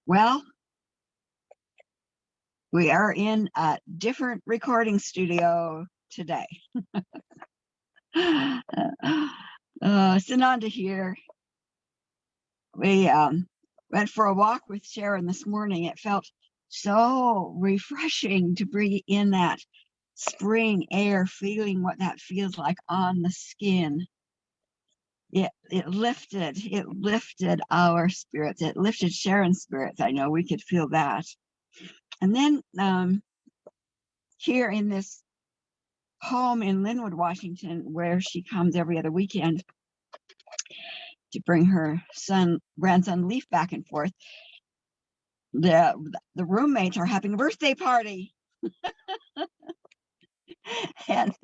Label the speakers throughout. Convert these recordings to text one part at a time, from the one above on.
Speaker 1: Well, we are in a different recording studio today. Sananda here. We went for a walk with Sharon this morning. It felt so refreshing to breathe in that spring air, feeling what that feels like on the skin. It lifted our spirits. It lifted Sharon's spirits. I know we could feel that. And then here in this home in Linwood, Washington, where she comes every other weekend to bring her grandson Leaf back and forth, the roommates are having a birthday party. And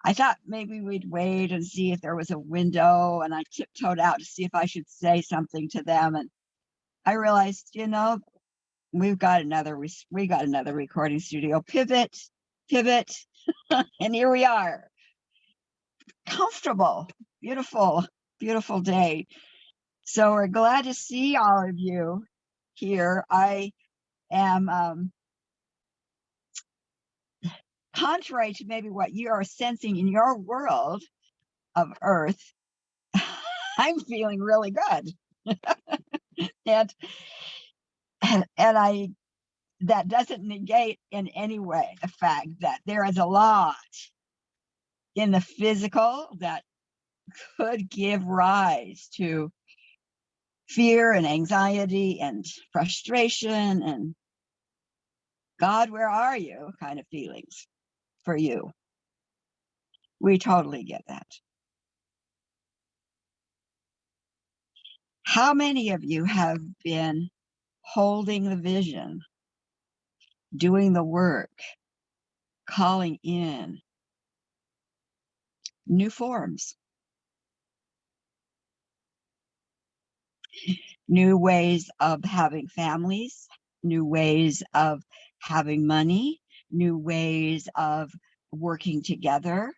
Speaker 1: I thought maybe we'd wait and see if there was a window, and I tiptoed out to see if I should say something to them, and I realized, we got another recording studio. Pivot, and here we are. Comfortable, beautiful day. So we're glad to see all of you here. I am contrary to maybe what you are sensing in your world of Earth. I'm feeling really good. and I that doesn't negate in any way the fact that there is a lot in the physical that could give rise to fear and anxiety and frustration and God, where are you kind of feelings for you. We totally get that. How many of you have been holding the vision, doing the work, calling in new forms, new ways of having families, new ways of having money, new ways of working together,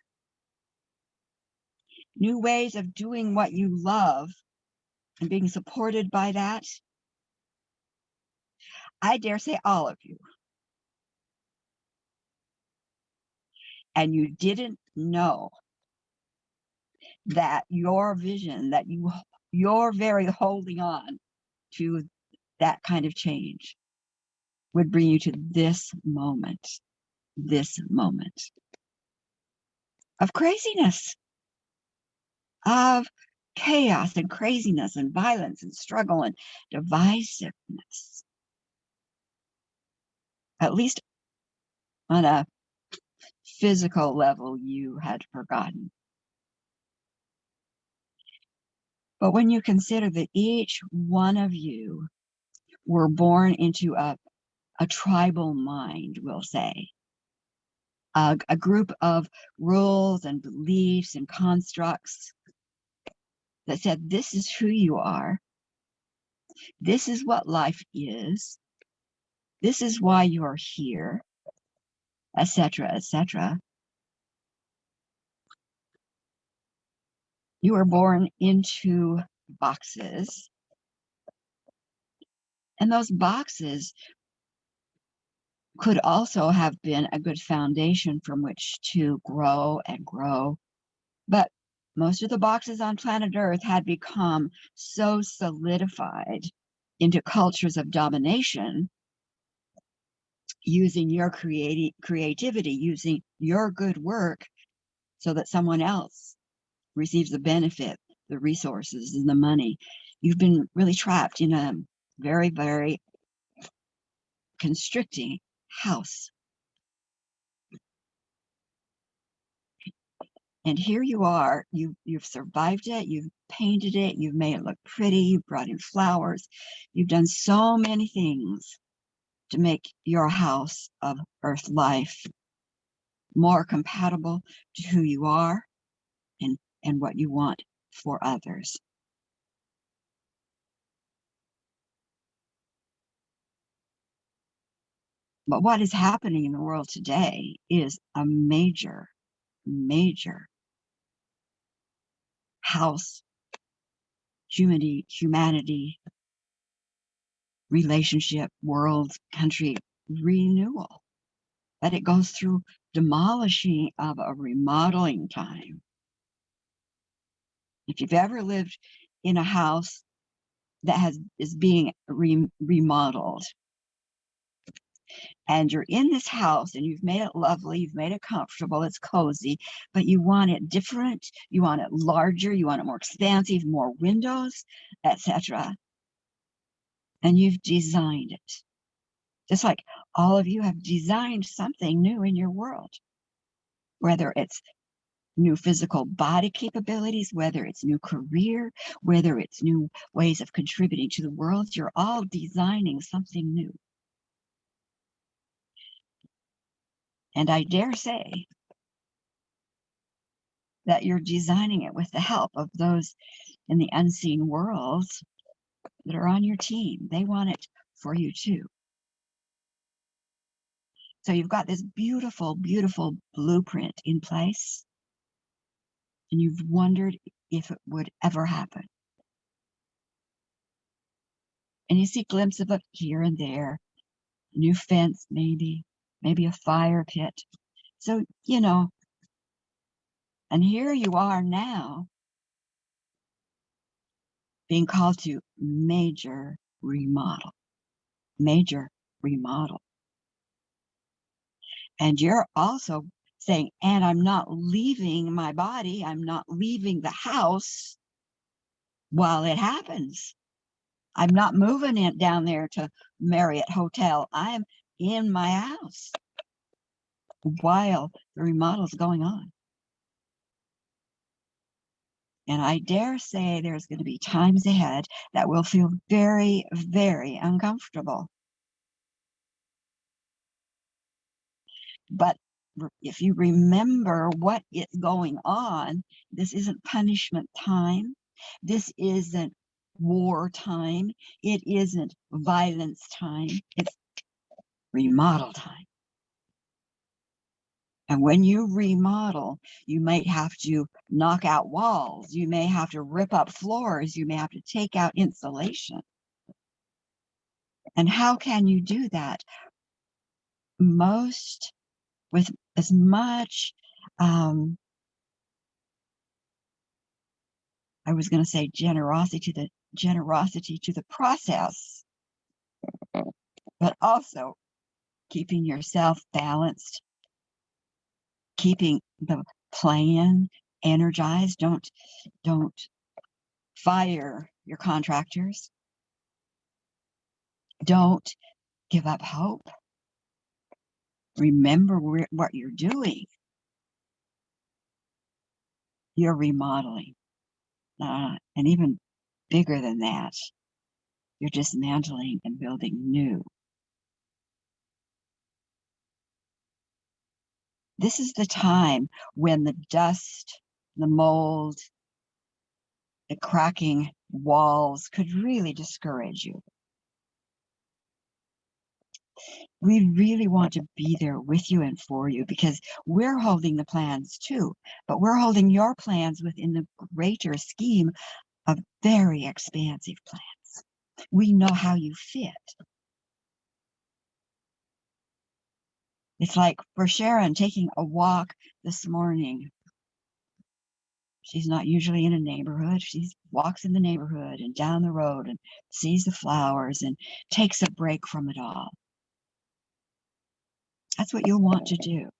Speaker 1: new ways of doing what you love and being supported by that? I dare say all of you. And you didn't know that your vision, that you're very holding on to that kind of change would bring you to this moment of craziness, of chaos and craziness and violence and struggle and divisiveness. At least on a physical level, you had forgotten. But when you consider that each one of you were born into a tribal mind, we'll say, a group of rules and beliefs and constructs that said, this is who you are, this is what life is, this is why you are here, etc., etc. You were born into boxes, and those boxes could also have been a good foundation from which to grow and grow. But most of the boxes on planet Earth had become so solidified into cultures of domination, using your creativity, using your good work, so that someone else receives the benefit, the resources, and the money. You've been really trapped in a very, very constricting house. And here you are, you've survived it, you've painted it, you've made it look pretty, you've brought in flowers, you've done so many things to make your house of Earth life more compatible to who you are and what you want for others. But what is happening in the world today is a major house humanity relationship, world, country renewal. But it goes through demolishing of a remodeling time. If you've ever lived in a house that is being remodeled, and you're in this house and you've made it lovely, you've made it comfortable, it's cozy, but you want it different, you want it larger, you want it more expansive, more windows, etc. And you've designed it. Just like all of you have designed something new in your world, whether it's new physical body capabilities, whether it's new career, whether it's new ways of contributing to the world, you're all designing something new. And I dare say that you're designing it with the help of those in the unseen worlds that are on your team. They want it for you too. So you've got this beautiful, beautiful blueprint in place, and you've wondered if it would ever happen. And you see glimpses of it here and there, a new fence, maybe a fire pit. So, and here you are now being called to major remodel. And you're also saying, and I'm not leaving my body, I'm not leaving the house while it happens. I'm not moving it down there to Marriott Hotel. I'm in my house while the remodel's going on. And I dare say there's going to be times ahead that will feel very, very uncomfortable. But if you remember what is going on, this isn't punishment time. This isn't war time. It isn't violence time. It's remodel time. And when you remodel, you might have to knock out walls. You may have to rip up floors. You may have to take out insulation. And how can you do that? With as much, I was going to say generosity to the process, but also keeping yourself balanced, keeping the plan energized. Don't fire your contractors. Don't give up hope. Remember what you're doing. You're remodeling. And even bigger than that, you're dismantling and building new. This is the time when the dust, the mold, the cracking walls could really discourage you. We really want to be there with you and for you because we're holding the plans too, but we're holding your plans within the greater scheme of very expansive plans. We know how you fit. It's like for Sharon taking a walk this morning. She's not usually in a neighborhood. She walks in the neighborhood and down the road and sees the flowers and takes a break from it all. That's what you'll want to do.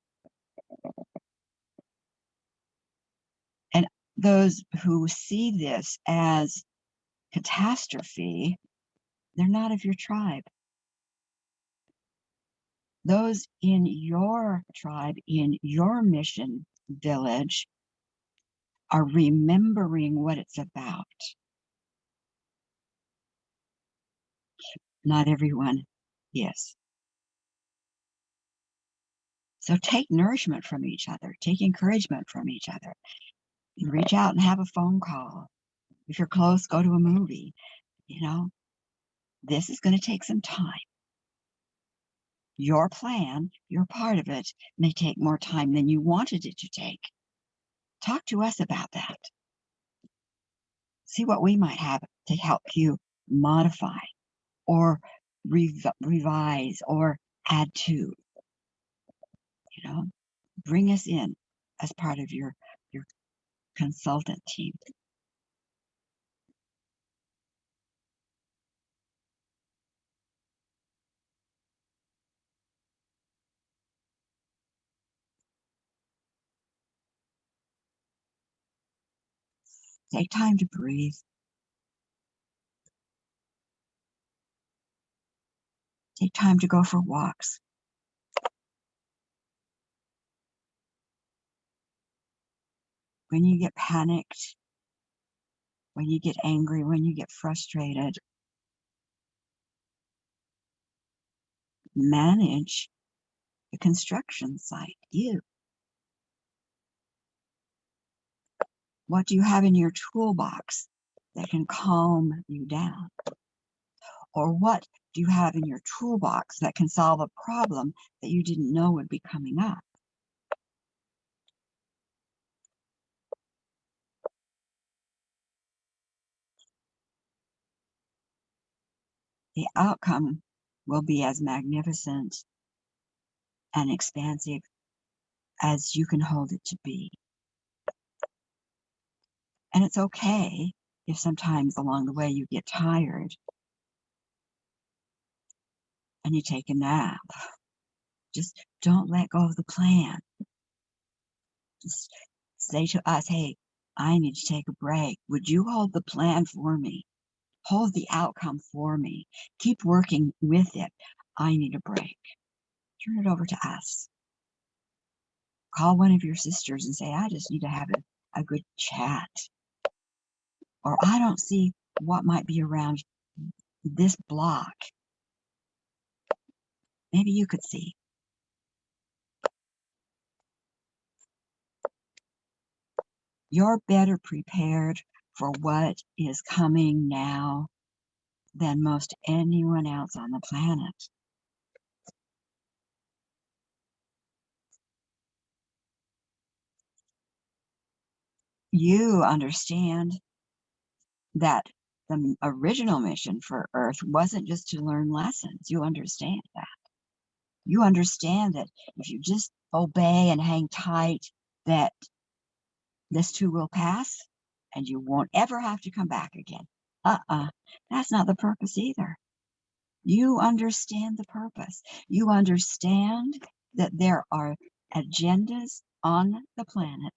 Speaker 1: And those who see this as catastrophe, they're not of your tribe. Those in your tribe, in your mission village, are remembering what it's about. Not everyone is. So take nourishment from each other, take encouragement from each other. You reach out and have a phone call. If you're close, go to a movie. This is going to take some time. Your plan, your part of it, may take more time than you wanted it to take. Talk to us about that. See what we might have to help you modify or revise or add to, bring us in as part of your consultant team. Take time to breathe. Take time to go for walks. When you get panicked, when you get angry, when you get frustrated, manage the construction site. What do you have in your toolbox that can calm you down? Or what do you have in your toolbox that can solve a problem that you didn't know would be coming up? The outcome will be as magnificent and expansive as you can hold it to be. And it's okay if sometimes along the way you get tired and you take a nap. Just don't let go of the plan. Just say to us, hey, I need to take a break. Would you hold the plan for me? Hold the outcome for me. Keep working with it. I need a break. Turn it over to us. Call one of your sisters and say, I just need to have a good chat. Or I don't see what might be around this block. Maybe you could see. You're better prepared for what is coming now than most anyone else on the planet. You understand that the original mission for Earth wasn't just to learn lessons. You understand that. You understand that if you just obey and hang tight, that this too will pass and you won't ever have to come back again. That's not the purpose either. You understand the purpose. You understand that there are agendas on the planet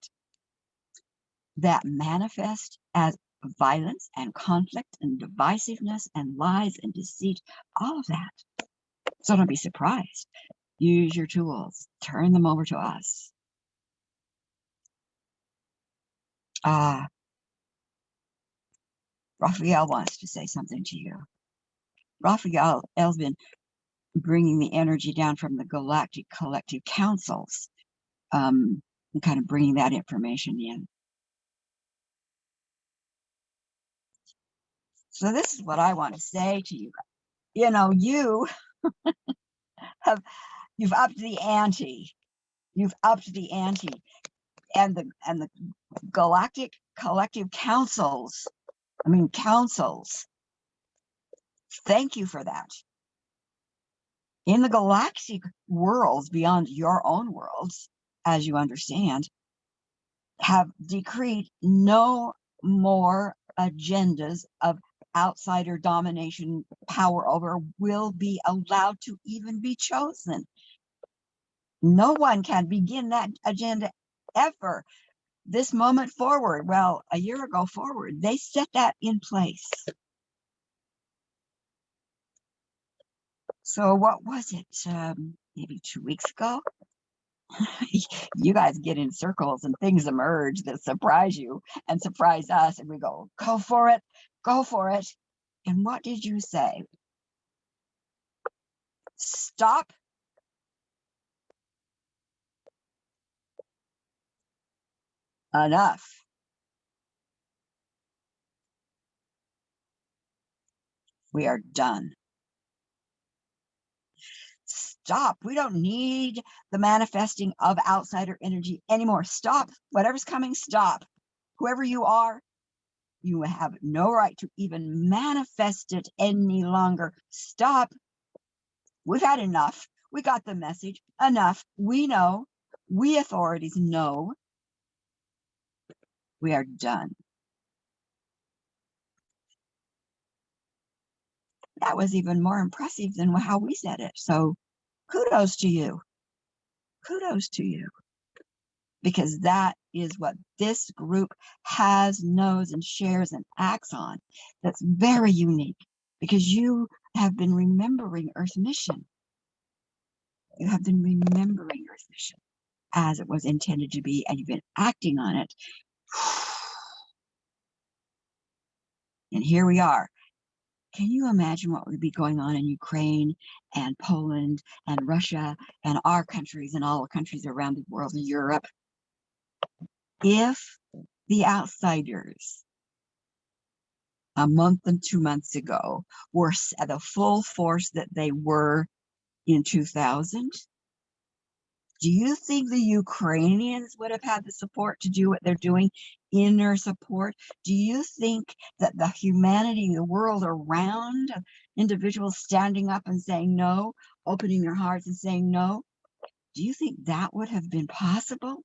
Speaker 1: that manifest as violence and conflict and divisiveness and lies and deceit, all of that. So don't be surprised. Use your tools. Turn them over to us. Raphael wants to say something to you. Raphael's been bringing the energy down from the galactic collective councils, and kind of bringing that information in. So this is what I want to say to you. You've upped the ante. You've upped the ante, and the galactic collective councils. Councils. Thank you for that. In the galactic worlds beyond your own worlds, as you understand, have decreed no more agendas of outsider domination, power over will be allowed to even be chosen. No one can begin that agenda ever. This moment forward, well, a year ago forward, they set that in place. So what was it? Maybe 2 weeks ago? You guys get in circles and things emerge that surprise you and surprise us. And we go for it, go for it. And what did you say? Stop. Enough. We are done. Stop. We don't need the manifesting of outsider energy anymore. Stop. Whatever's coming, stop. Whoever you are, you have no right to even manifest it any longer. Stop. We've had enough. We got the message. Enough. We know. We authorities know. We are done. That was even more impressive than how we said it. So kudos to you. Kudos to you. Because that is what this group has, knows, and shares and acts on. That's very unique because you have been remembering Earth mission. You have been remembering Earth mission as it was intended to be, and you've been acting on it. And here we are. Can you imagine what would be going on in Ukraine and Poland and Russia and our countries and all the countries around the world in Europe if the outsiders a month and 2 months ago were at the full force that they were in 2000? Do you think the Ukrainians would have had the support to do what they're doing, inner support? Do you think that the humanity, the world around, individuals standing up and saying no, opening their hearts and saying no, do you think that would have been possible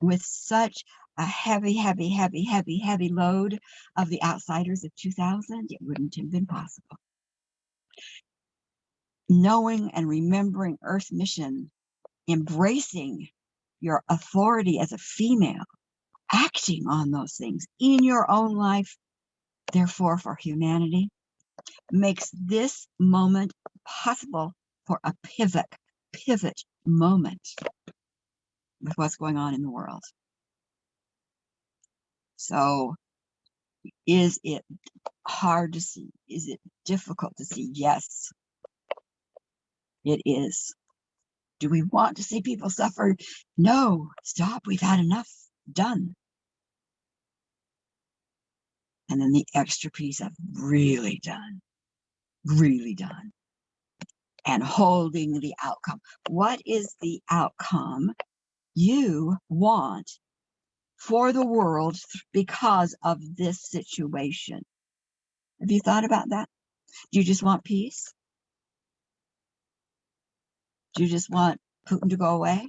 Speaker 1: with such a heavy, heavy, heavy, heavy, heavy load of the outsiders of 2000? It wouldn't have been possible. Knowing and remembering Earth mission, embracing your authority as a female, acting on those things in your own life, therefore for humanity, makes this moment possible for a pivot moment with what's going on in the world. So is it hard to see? Is it difficult to see? Yes, it is. Do we want to see people suffer? No, stop. We've had enough. Done. And then the extra piece of really done. Really done. And holding the outcome. What is the outcome you want for the world because of this situation? Have you thought about that? Do you just want peace? Do you just want Putin to go away?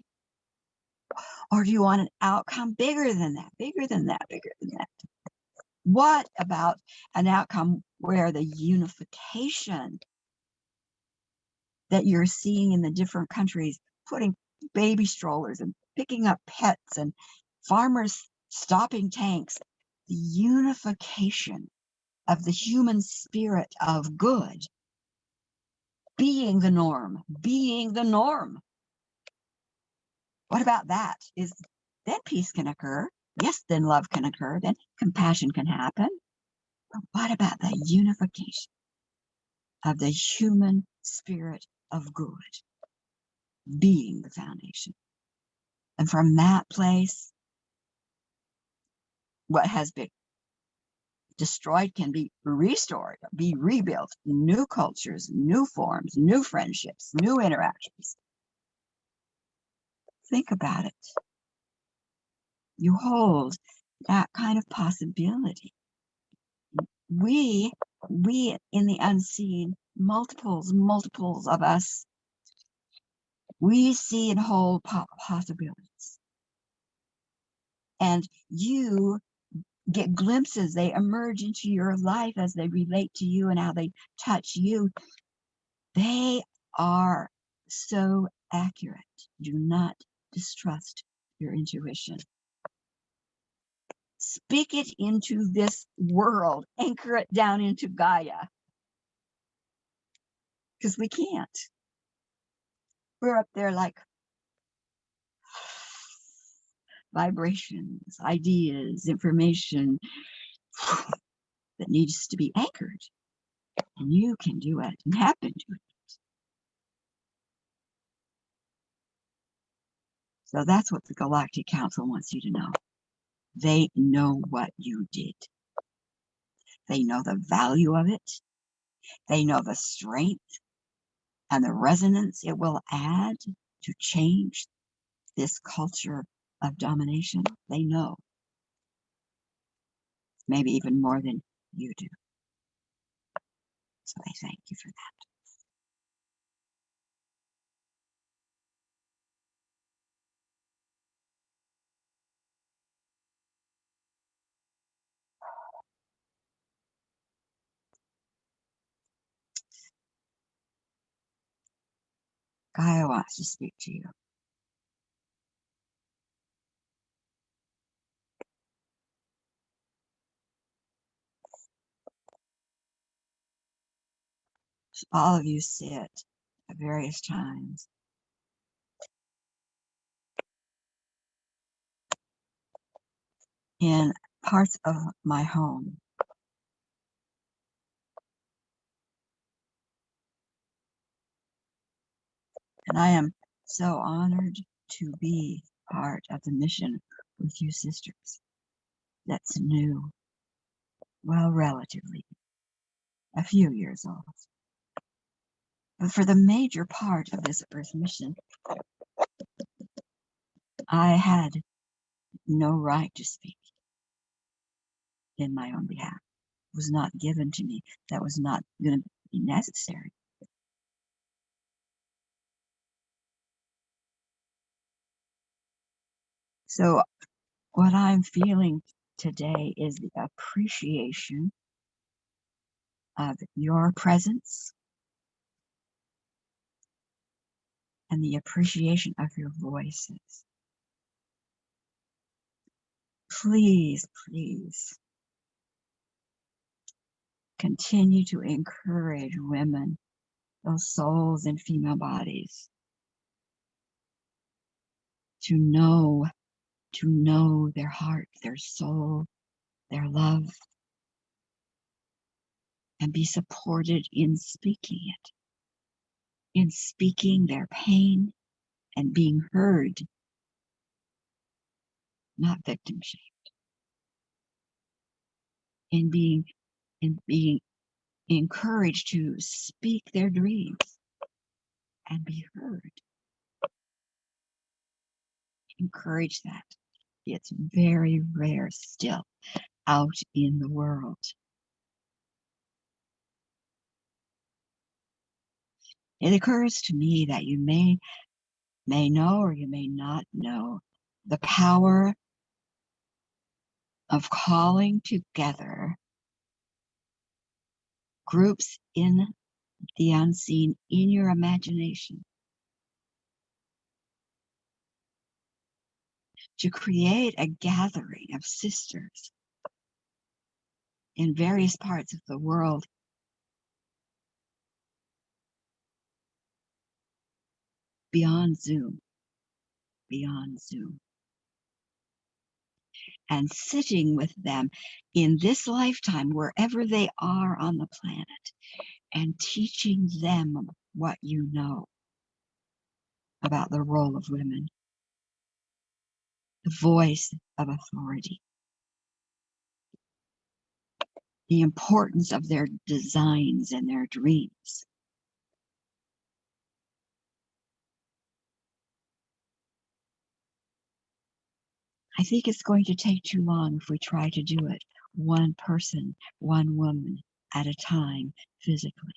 Speaker 1: Or do you want an outcome bigger than that, bigger than that, bigger than that? What about an outcome where the unification that you're seeing in the different countries, putting baby strollers and picking up pets and farmers stopping tanks, the unification of the human spirit of good being the norm, being the norm. What about that? Is then peace can occur. Yes, then love can occur. Then compassion can happen. But what about the unification of the human spirit of good being the foundation? And from that place, what has been destroyed can be restored, be rebuilt, new cultures, new forms, new friendships, new interactions. Think about it. You hold that kind of possibility. We in the unseen, multiples of us, we see and hold possibilities. And you get glimpses, they emerge into your life as they relate to you and how they touch you. They are so accurate. Do not distrust your intuition. Speak it into this world, anchor it down into Gaia. Because we can't. We're up there like vibrations, ideas, information that needs to be anchored. And you can do it and have been doing it. So that's what the Galactic Council wants you to know. They know what you did. They know the value of it. They know the strength and the resonance it will add to change this culture of domination. They know. Maybe even more than you do. So I thank you for that. Gaia wants to speak to you. So all of you sit at various times. In parts of my home. And I am so honored to be part of the mission with you sisters. That's new. Well, relatively. A few years old. But for the major part of this Earth mission, I had no right to speak in my own behalf. It was not given to me. That was not going to be necessary. So what I'm feeling today is the appreciation of your presence and the appreciation of your voices. Please, please continue to encourage women, those souls in female bodies, to know their heart, their soul, their love, and be supported in speaking it, in speaking their pain and being heard, not victim shamed, in being encouraged to speak their dreams and be heard. Encourage that. It's very rare still out in the world. It occurs to me that you may know or you may not know the power of calling together groups in the unseen in your imagination to create a gathering of sisters in various parts of the world beyond Zoom, and sitting with them in this lifetime, wherever they are on the planet, and teaching them what you know about the role of women, the voice of authority, the importance of their designs and their dreams. I think it's going to take too long if we try to do it one person, one woman at a time physically.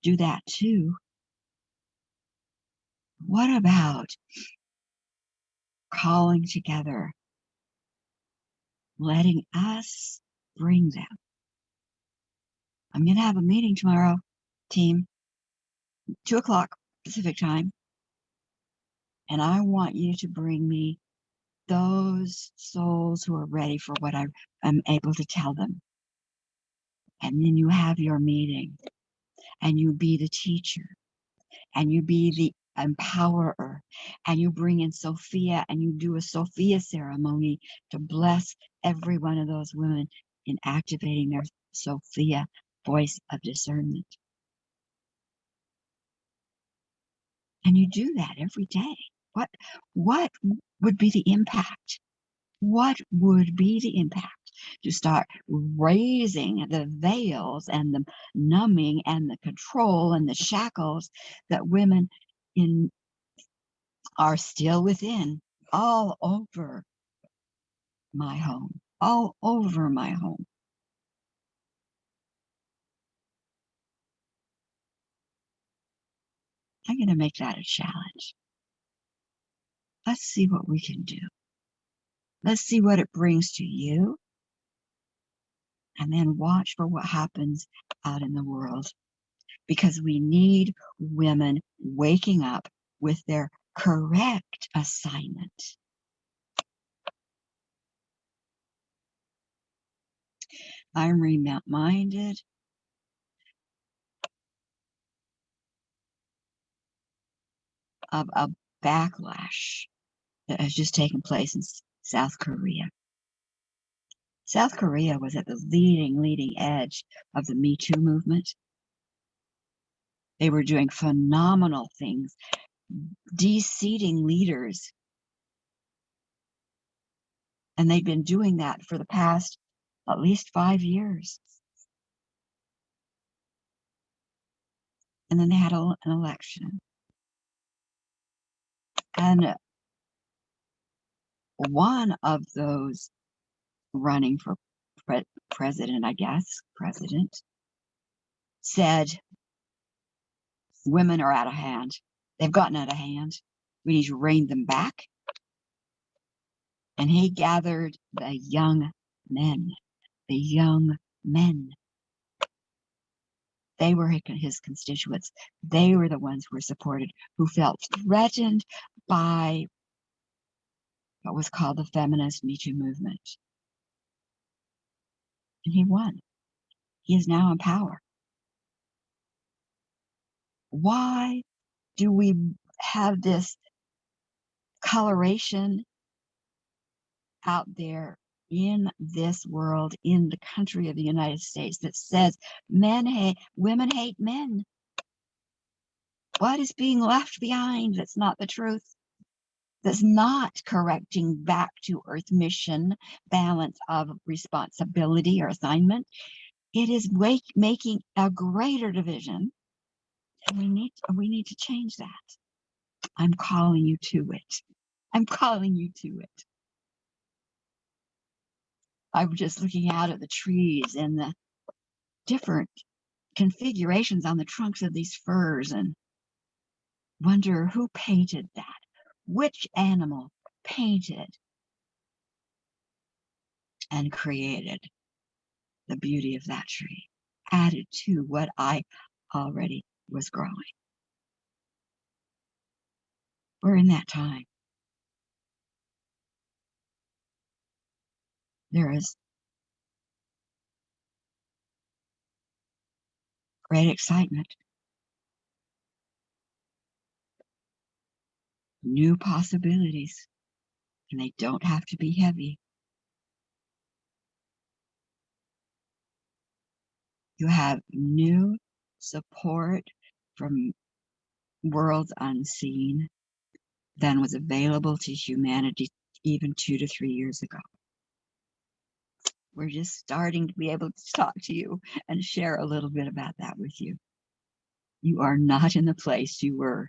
Speaker 1: Do that too. What about calling together, letting us bring them? I'm going to have a meeting tomorrow, team, 2 o'clock Pacific time. And I want you to bring me those souls who are ready for what I'm able to tell them. And then you have your meeting and you be the teacher and you be the empowerer and you bring in Sophia and you do a Sophia ceremony to bless every one of those women in activating their Sophia voice of discernment. And you do that every day. What would be the impact? What would be the impact to start raising the veils and the numbing and the control and the shackles that women are still within all over my home, all over my home. I'm going to make that a challenge. Let's see what we can do. Let's see what it brings to you. And then watch for what happens out in the world. because we need women waking up with their correct assignment. I'm reminded of a backlash that has just taken place in South Korea. South Korea was at the leading edge of the Me Too movement. They were doing phenomenal things, de-seating leaders. And they'd been doing that for the past at least 5 years. And then they had an election. And one of those running for president, said, women are out of hand. They've gotten out of hand. We need to rein them back. And he gathered the young men. The young men. They were his constituents. They were the ones who were supported, who felt threatened by what was called the feminist Me Too movement. And he won. He is now in power. Why do we have this coloration out there in this world, in the country of the United States, that says women hate men? What is being left behind that's not the truth? That's not correcting back to earth mission balance of responsibility or assignment. It is making a greater division, and we need to change that. I'm calling you to it. I'm calling you to it. I'm just looking out at the trees and the different configurations on the trunks of these firs and wonder who painted that. Which animal painted and created the beauty of that tree, added to what I already was growing. We're in that time. There is great excitement, new possibilities, and they don't have to be heavy. You have new support from worlds unseen than was available to humanity even 2 to 3 years ago. We're just starting to be able to talk to you and share a little bit about that with you. You are not in the place you were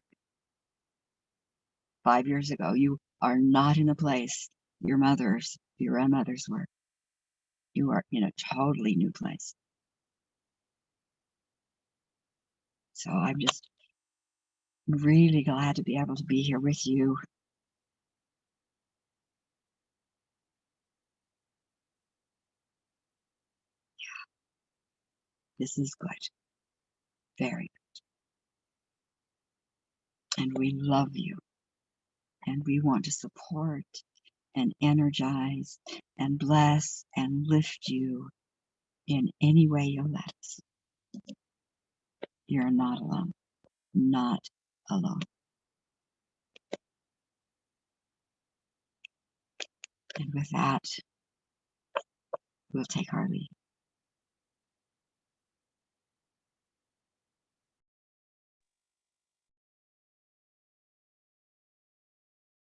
Speaker 1: 5 years ago. You are not in the place your mothers, your grandmothers were. You are in a totally new place. So I'm just really glad to be able to be here with you. This is good. Very good. And we love you. And we want to support and energize and bless and lift you in any way you'll let us. You're not alone. Not alone. And with that, we'll take our leave.